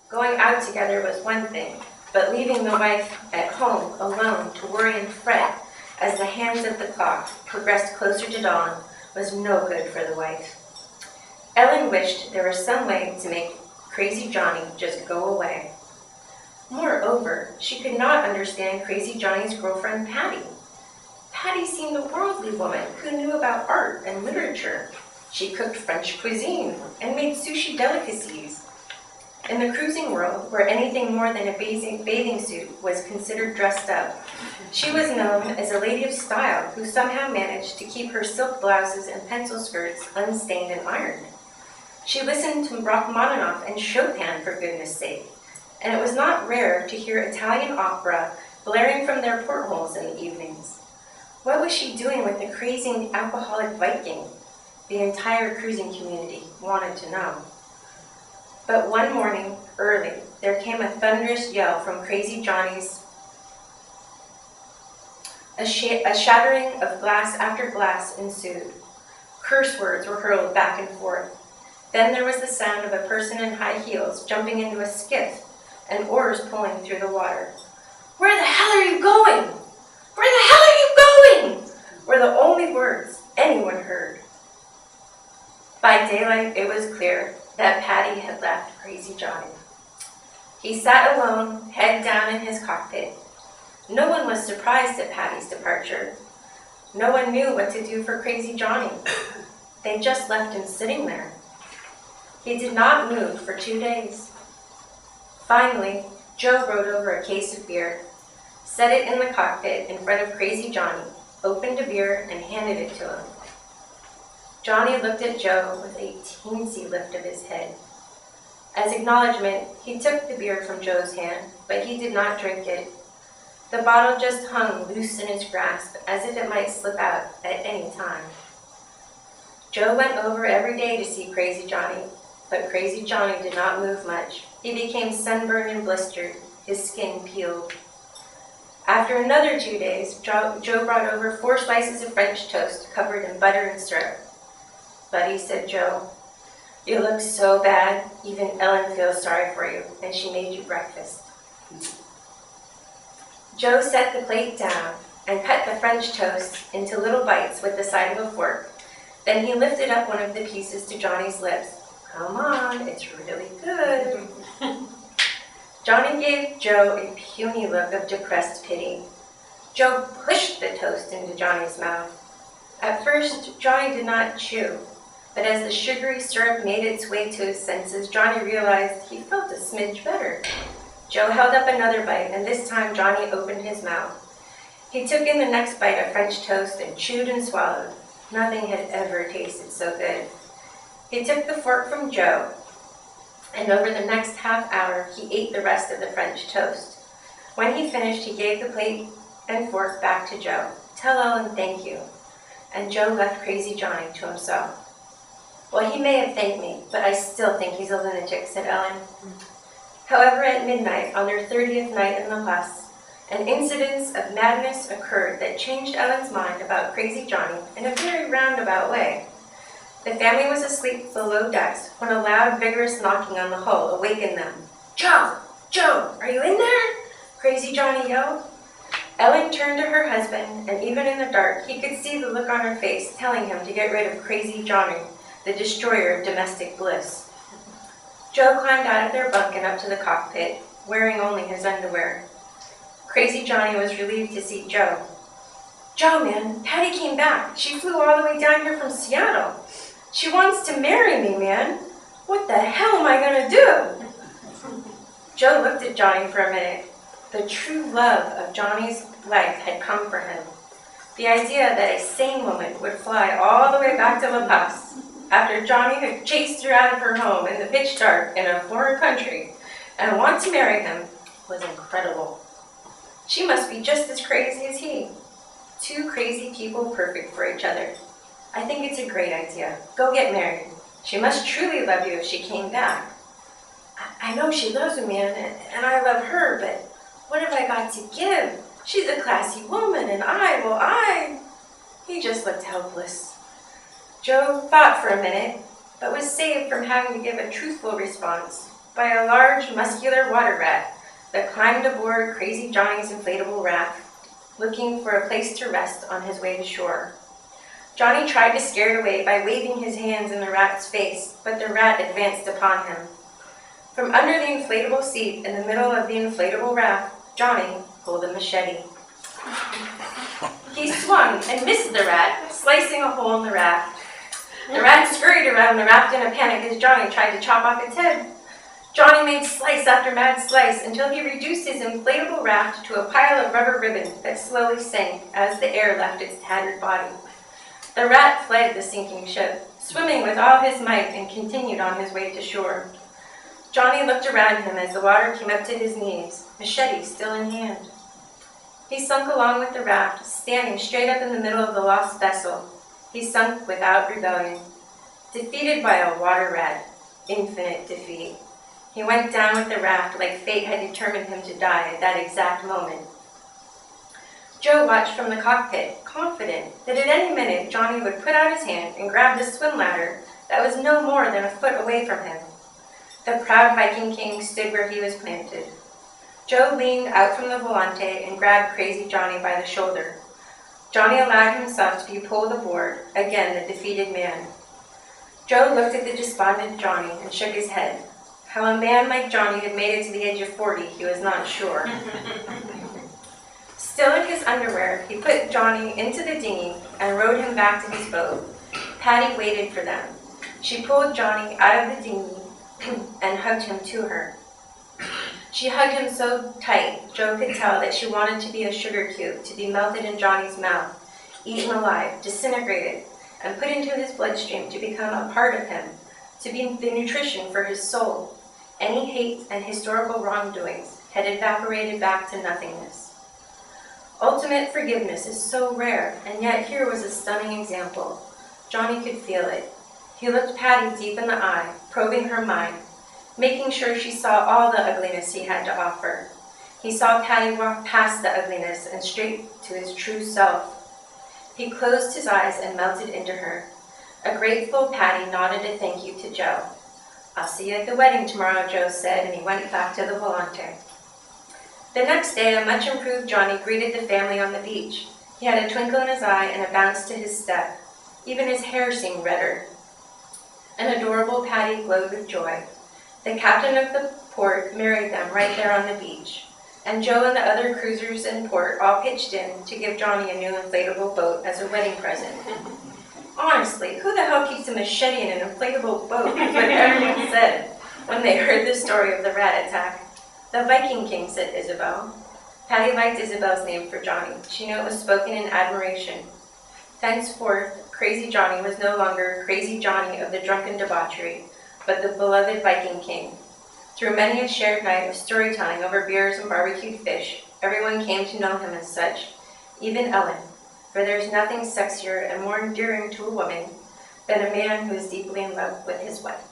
Going out together was one thing, but leaving the wife at home alone to worry and fret as the hands of the clock progressed closer to dawn was no good for the wife. Ellen wished there was some way to make Crazy Johnny just go away. Moreover, she could not understand Crazy Johnny's girlfriend, Patty. Patty seemed a worldly woman who knew about art and literature. She cooked French cuisine and made sushi delicacies. In the cruising world, where anything more than a bathing suit was considered dressed up, she was known as a lady of style who somehow managed to keep her silk blouses and pencil skirts unstained and ironed. She listened to Rachmaninoff and Chopin, for goodness sake, and it was not rare to hear Italian opera blaring from their portholes in the evenings. What was she doing with the crazy alcoholic Viking? The entire cruising community wanted to know. But one morning, early, there came a thunderous yell from Crazy Johnny's. A shattering of glass after glass ensued. Curse words were hurled back and forth. Then there was the sound of a person in high heels jumping into a skiff and oars pulling through the water. "Where the hell are you going? Where the hell are you going?" were the only words anyone heard. By daylight, it was clear that Patty had left Crazy Johnny. He sat alone, head down in his cockpit. No one was surprised at Patty's departure. No one knew what to do for Crazy Johnny. They just left him sitting there. He did not move for 2 days. Finally, Joe rode over a case of beer, set it in the cockpit in front of Crazy Johnny, opened a beer, and handed it to him. Johnny looked at Joe with a teensy lift of his head. As acknowledgement, he took the beer from Joe's hand, but he did not drink it. The bottle just hung loose in his grasp, as if it might slip out at any time. Joe went over every day to see Crazy Johnny, but Crazy Johnny did not move much. He became sunburned and blistered, his skin peeled. After another 2 days, Joe brought over 4 slices of French toast covered in butter and syrup. "Buddy," said Joe, "you look so bad, even Ellen feels sorry for you, and she made you breakfast." Joe set the plate down and cut the French toast into little bites with the side of a fork. Then he lifted up one of the pieces to Johnny's lips. "Come on, it's really good." Johnny gave Joe a puny look of depressed pity. Joe pushed the toast into Johnny's mouth. At first, Johnny did not chew, but as the sugary syrup made its way to his senses, Johnny realized he felt a smidge better. Joe held up another bite, and this time Johnny opened his mouth. He took in the next bite of French toast and chewed and swallowed. Nothing had ever tasted so good. He took the fork from Joe, and over the next half hour, he ate the rest of the French toast. When he finished, he gave the plate and fork back to Joe. "Tell Ellen thank you." And Joe left Crazy Johnny to himself. "Well, he may have thanked me, but I still think he's a lunatic," said Ellen. However, at midnight, on their 30th night in the bus, an incident of madness occurred that changed Ellen's mind about Crazy Johnny in a very roundabout way. The family was asleep below decks when a loud, vigorous knocking on the hull awakened them. "Joe! Joe! Are you in there?" Crazy Johnny yelled. Ellen turned to her husband, and even in the dark, he could see the look on her face telling him to get rid of Crazy Johnny, the destroyer of domestic bliss. Joe climbed out of their bunk and up to the cockpit, wearing only his underwear. Crazy Johnny was relieved to see Joe. "Joe, man, Patty came back. She flew all the way down here from Seattle. She wants to marry me, man. What the hell am I gonna do?" Joe looked at Johnny for a minute. The true love of Johnny's life had come for him. The idea that a sane woman would fly all the way back to La Paz after Johnny had chased her out of her home in the pitch dark in a foreign country and want to marry him was incredible. She must be just as crazy as he. 2 crazy people perfect for each other. I think it's a great idea. Go get married. She must truly love you if she came back. I know she loves me, and I love her, but what have I got to give? She's a classy woman, and I... He just looked helpless. Joe thought for a minute, but was saved from having to give a truthful response. by a large, muscular water rat that climbed aboard Crazy Johnny's inflatable raft, looking for a place to rest on his way to shore. Johnny tried to scare it away by waving his hands in the rat's face, but the rat advanced upon him. From under the inflatable seat in the middle of the inflatable raft, Johnny pulled a machete. He swung and missed the rat, slicing a hole in the raft. The rat scurried around the raft in a panic as Johnny tried to chop off its head. Johnny made slice after mad slice until he reduced his inflatable raft to a pile of rubber ribbon that slowly sank as the air left its tattered body. The rat fled the sinking ship, swimming with all his might, and continued on his way to shore. Johnny looked around him as the water came up to his knees, machete still in hand. He sunk along with the raft, standing straight up in the middle of the lost vessel. He sunk without rebellion. Defeated by a water rat, infinite defeat. He went down with the raft like fate had determined him to die at that exact moment. Joe watched from the cockpit, confident that at any minute Johnny would put out his hand and grab the swim ladder that was no more than a foot away from him. The proud Viking King stood where he was planted. Joe leaned out from the volante and grabbed Crazy Johnny by the shoulder. Johnny allowed himself to be pulled aboard, again the defeated man. Joe looked at the despondent Johnny and shook his head. How a man like Johnny had made it to the age of 40, he was not sure. Still in his underwear, he put Johnny into the dinghy and rowed him back to his boat. Patty waited for them. She pulled Johnny out of the dinghy and hugged him to her. She hugged him so tight, Joe could tell that she wanted to be a sugar cube, to be melted in Johnny's mouth, eaten alive, disintegrated, and put into his bloodstream to become a part of him, to be the nutrition for his soul. Any hate and historical wrongdoings had evaporated back to nothingness. Ultimate forgiveness is so rare, and yet here was a stunning example. Johnny could feel it. He looked Patty deep in the eye, probing her mind, making sure she saw all the ugliness he had to offer. He saw Patty walk past the ugliness and straight to his true self. He closed his eyes and melted into her. A grateful Patty nodded a thank you to Joe. "I'll see you at the wedding tomorrow," Joe said, and he went back to the volante. The next day, a much improved Johnny greeted the family on the beach. He had a twinkle in his eye and a bounce to his step. Even his hair seemed redder. An adorable Patty glowed with joy. The captain of the port married them right there on the beach, and Joe and the other cruisers in port all pitched in to give Johnny a new inflatable boat as a wedding present. Honestly, who the hell keeps a machete in an inflatable boat? Is what everyone said when they heard the story of the rat attack. "The Viking King," said Isabel. Patty liked Isabel's name for Johnny. She knew it was spoken in admiration. Thenceforth, Crazy Johnny was no longer Crazy Johnny of the drunken debauchery, but the beloved Viking King. Through many a shared night of storytelling over beers and barbecued fish, everyone came to know him as such, even Ellen, for there's nothing sexier and more endearing to a woman than a man who is deeply in love with his wife.